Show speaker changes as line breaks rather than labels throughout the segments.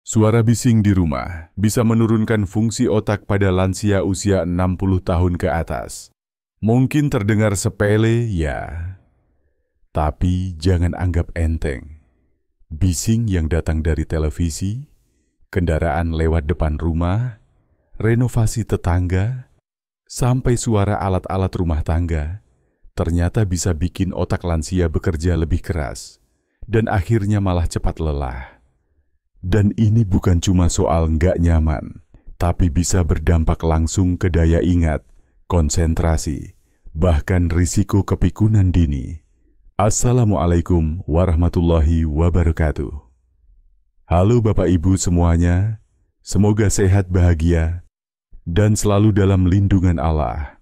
Suara bising di rumah bisa menurunkan fungsi otak pada lansia usia 60 tahun ke atas. Mungkin terdengar sepele, ya. Tapi jangan anggap enteng. Bising yang datang dari televisi, kendaraan lewat depan rumah, renovasi tetangga, sampai suara alat-alat rumah tangga, ternyata bisa bikin otak lansia bekerja lebih keras, dan akhirnya malah cepat lelah. Dan ini bukan cuma soal nggak nyaman, tapi bisa berdampak langsung ke daya ingat, konsentrasi, bahkan risiko kepikunan dini. Assalamualaikum warahmatullahi wabarakatuh. Halo Bapak Ibu semuanya, semoga sehat bahagia, dan selalu dalam lindungan Allah.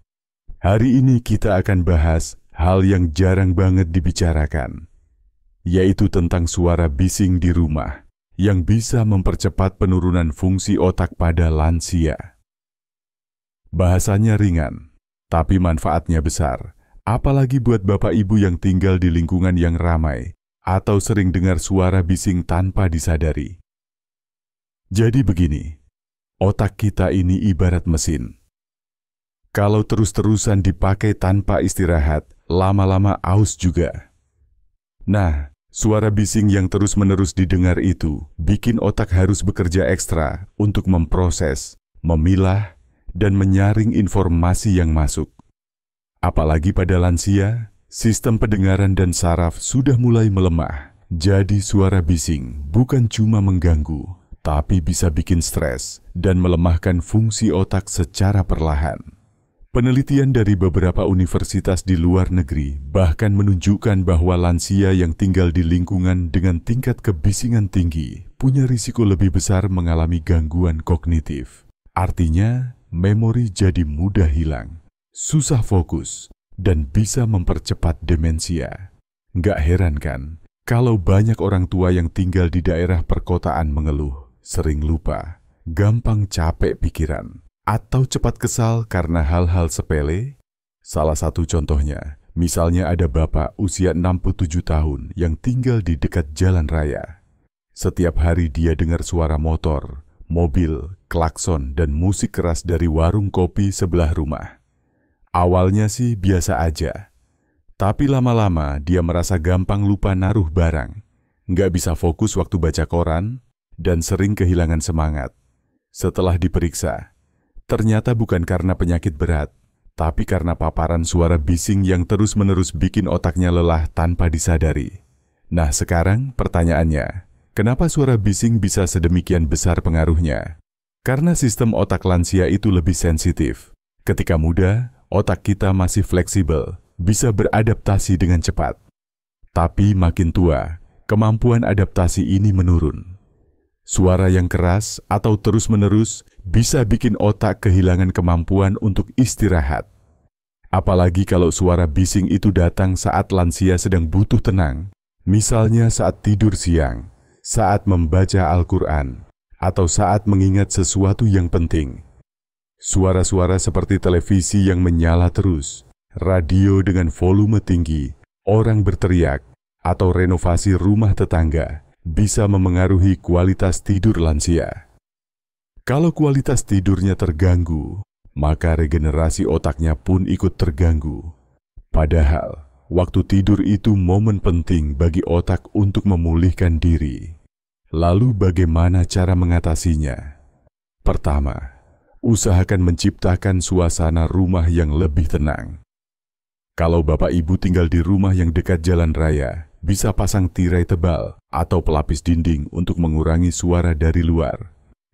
Hari ini kita akan bahas hal yang jarang banget dibicarakan, yaitu tentang suara bising di rumah yang bisa mempercepat penurunan fungsi otak pada lansia. Bahasanya ringan, tapi manfaatnya besar, apalagi buat Bapak Ibu yang tinggal di lingkungan yang ramai atau sering dengar suara bising tanpa disadari. Jadi begini, otak kita ini ibarat mesin. Kalau terus-terusan dipakai tanpa istirahat, lama-lama aus juga. Nah, suara bising yang terus-menerus didengar itu bikin otak harus bekerja ekstra untuk memproses, memilah, dan menyaring informasi yang masuk. Apalagi pada lansia, sistem pendengaran dan saraf sudah mulai melemah. Jadi suara bising bukan cuma mengganggu, tapi bisa bikin stres dan melemahkan fungsi otak secara perlahan. Penelitian dari beberapa universitas di luar negeri bahkan menunjukkan bahwa lansia yang tinggal di lingkungan dengan tingkat kebisingan tinggi punya risiko lebih besar mengalami gangguan kognitif. Artinya, memori jadi mudah hilang, susah fokus, dan bisa mempercepat demensia. Nggak heran kan, kalau banyak orang tua yang tinggal di daerah perkotaan mengeluh, sering lupa, gampang capek pikiran, atau cepat kesal karena hal-hal sepele? Salah satu contohnya, misalnya ada bapak usia 67 tahun yang tinggal di dekat jalan raya. Setiap hari dia dengar suara motor, mobil, klakson, dan musik keras dari warung kopi sebelah rumah. Awalnya sih biasa aja, tapi lama-lama dia merasa gampang lupa naruh barang, nggak bisa fokus waktu baca koran, dan sering kehilangan semangat. Setelah diperiksa, ternyata bukan karena penyakit berat, tapi karena paparan suara bising yang terus-menerus bikin otaknya lelah tanpa disadari. Nah sekarang pertanyaannya, kenapa suara bising bisa sedemikian besar pengaruhnya? Karena sistem otak lansia itu lebih sensitif. Ketika muda, otak kita masih fleksibel, bisa beradaptasi dengan cepat. Tapi makin tua, kemampuan adaptasi ini menurun. Suara yang keras atau terus-menerus bisa bikin otak kehilangan kemampuan untuk istirahat. Apalagi kalau suara bising itu datang saat lansia sedang butuh tenang, misalnya saat tidur siang, saat membaca Al-Quran, atau saat mengingat sesuatu yang penting. Suara-suara seperti televisi yang menyala terus, radio dengan volume tinggi, orang berteriak, atau renovasi rumah tetangga bisa memengaruhi kualitas tidur lansia. Kalau kualitas tidurnya terganggu, maka regenerasi otaknya pun ikut terganggu. Padahal, waktu tidur itu momen penting bagi otak untuk memulihkan diri. Lalu bagaimana cara mengatasinya? Pertama, usahakan menciptakan suasana rumah yang lebih tenang. Kalau Bapak Ibu tinggal di rumah yang dekat jalan raya, bisa pasang tirai tebal atau pelapis dinding untuk mengurangi suara dari luar.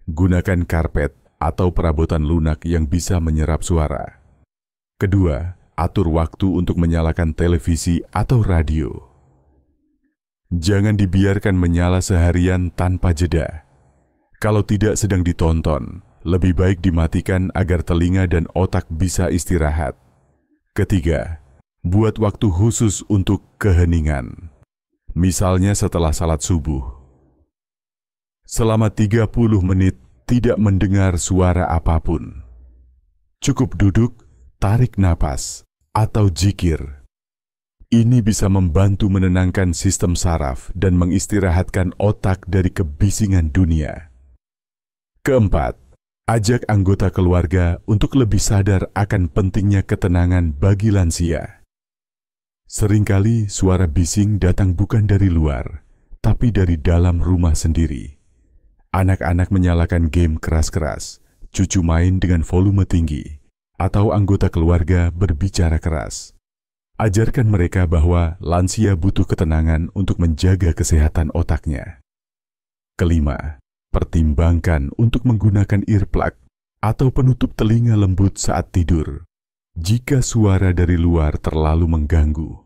Gunakan karpet atau perabotan lunak yang bisa menyerap suara. Kedua, atur waktu untuk menyalakan televisi atau radio. Jangan dibiarkan menyala seharian tanpa jeda. Kalau tidak sedang ditonton, lebih baik dimatikan agar telinga dan otak bisa istirahat. Ketiga, buat waktu khusus untuk keheningan. Misalnya setelah salat subuh. Selama 30 menit tidak mendengar suara apapun. Cukup duduk, tarik napas, atau zikir. Ini bisa membantu menenangkan sistem saraf dan mengistirahatkan otak dari kebisingan dunia. Keempat, ajak anggota keluarga untuk lebih sadar akan pentingnya ketenangan bagi lansia. Seringkali suara bising datang bukan dari luar, tapi dari dalam rumah sendiri. Anak-anak menyalakan game keras-keras, cucu main dengan volume tinggi, atau anggota keluarga berbicara keras. Ajarkan mereka bahwa lansia butuh ketenangan untuk menjaga kesehatan otaknya. Kelima, pertimbangkan untuk menggunakan earplug atau penutup telinga lembut saat tidur jika suara dari luar terlalu mengganggu.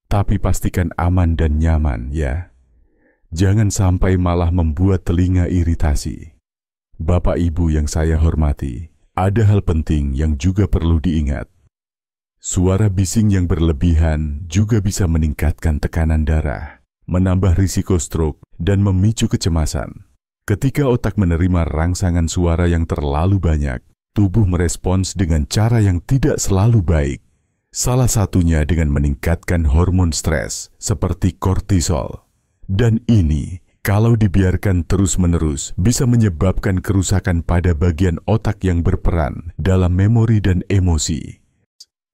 Tapi pastikan aman dan nyaman ya. Jangan sampai malah membuat telinga iritasi. Bapak Ibu yang saya hormati, ada hal penting yang juga perlu diingat. Suara bising yang berlebihan juga bisa meningkatkan tekanan darah, menambah risiko stroke, dan memicu kecemasan. Ketika otak menerima rangsangan suara yang terlalu banyak, tubuh merespons dengan cara yang tidak selalu baik. Salah satunya dengan meningkatkan hormon stres seperti kortisol. Dan ini, kalau dibiarkan terus-menerus, bisa menyebabkan kerusakan pada bagian otak yang berperan dalam memori dan emosi.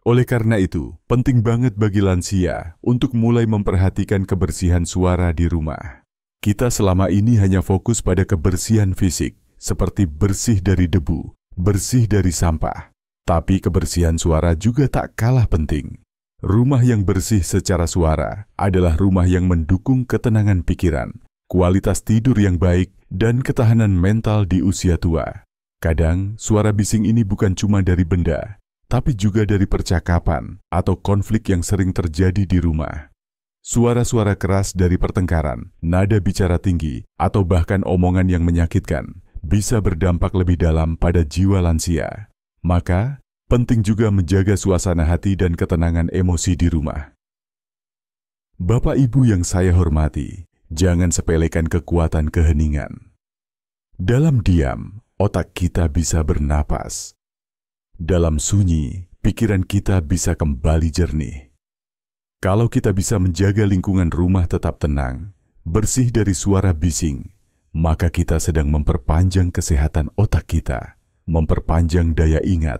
Oleh karena itu, penting banget bagi lansia untuk mulai memperhatikan kebersihan suara di rumah. Kita selama ini hanya fokus pada kebersihan fisik, seperti bersih dari debu, bersih dari sampah. Tapi kebersihan suara juga tak kalah penting. Rumah yang bersih secara suara adalah rumah yang mendukung ketenangan pikiran, kualitas tidur yang baik, dan ketahanan mental di usia tua. Kadang, suara bising ini bukan cuma dari benda, tapi juga dari percakapan atau konflik yang sering terjadi di rumah. Suara-suara keras dari pertengkaran, nada bicara tinggi, atau bahkan omongan yang menyakitkan bisa berdampak lebih dalam pada jiwa lansia. Maka, penting juga menjaga suasana hati dan ketenangan emosi di rumah. Bapak Ibu yang saya hormati, jangan sepelekan kekuatan keheningan. Dalam diam, otak kita bisa bernapas. Dalam sunyi, pikiran kita bisa kembali jernih. Kalau kita bisa menjaga lingkungan rumah tetap tenang, bersih dari suara bising, maka kita sedang memperpanjang kesehatan otak kita, memperpanjang daya ingat,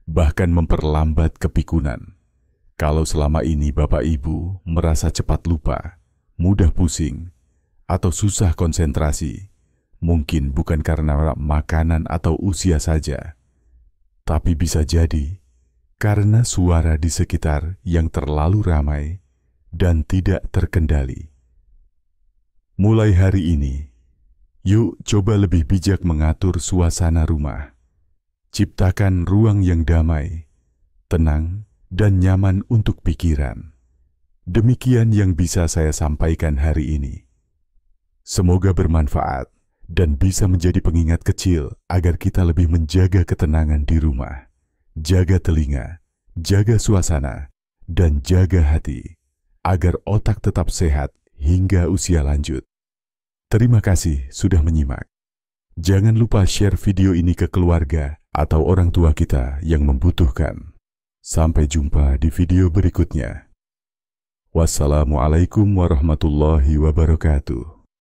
bahkan memperlambat kepikunan. Kalau selama ini Bapak Ibu merasa cepat lupa, mudah pusing, atau susah konsentrasi, mungkin bukan karena makanan atau usia saja, tapi bisa jadi karena suara di sekitar yang terlalu ramai dan tidak terkendali. Mulai hari ini, yuk coba lebih bijak mengatur suasana rumah. Ciptakan ruang yang damai, tenang, dan nyaman untuk pikiran. Demikian yang bisa saya sampaikan hari ini. Semoga bermanfaat dan bisa menjadi pengingat kecil agar kita lebih menjaga ketenangan di rumah. Jaga telinga, jaga suasana, dan jaga hati, agar otak tetap sehat hingga usia lanjut. Terima kasih sudah menyimak. Jangan lupa share video ini ke keluarga atau orang tua kita yang membutuhkan. Sampai jumpa di video berikutnya. Wassalamualaikum warahmatullahi wabarakatuh.